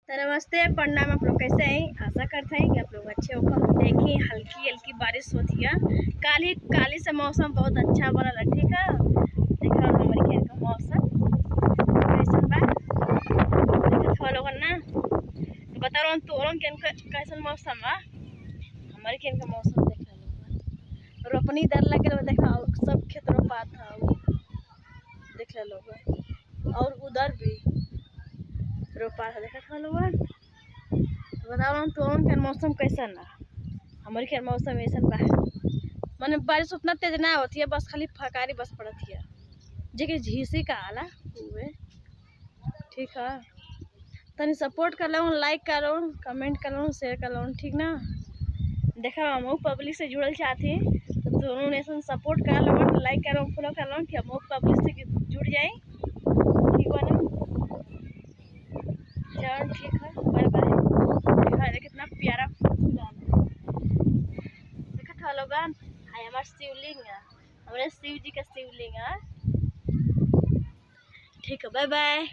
तो नमस्ते, प्रणाम। आप लोग कैसे हैं? आशा करते हैं कि आप लोग अच्छे होकर। देखिए हल्की हल्की बारिश होती है। काली से मौसम बहुत अच्छा बनल है। ठीक है, देखा हमारे खेत का मौसम कैसन बा, देखत हो लोगन ना। तो बता रहा हूँ तोरण के कैसन मौसम बा। हमारे खेत का मौसम देखा लोग, रोपनी दर लगे देखा, सब खेत रोपात है देख लोग, और उधर भी रोपा है देखा था लोग। तो बता रहा हूँ तोरण के मौसम कैसन है। हमारे खेत मौसम ऐसा बा, मैंने बारिश उतना तेज ना होती है, बस खाली फकारी बस पड़ती है, जेके झीसी का आला हुए। ठीक है, तनी सपोर्ट कर लो, लाइक कर लो, कमेंट कर लो, शेयर कर लो। ठीक ना, देखा हम पब्लिक से जुड़ल चाहती, तो दोनों नेशन सपोर्ट कर लो, लाइक कर लो, फॉलो कर लो कि हम पब्लिक से जुड़ जाए। ठीक बा ना, चलो ठीक है, बाय बाय। कितना प्यारा फूल देखा था लोगन। हाय हमार शिवलिंग है, हमारे शिव जी का शिवलिंग है। ठीक है, बाय बाय।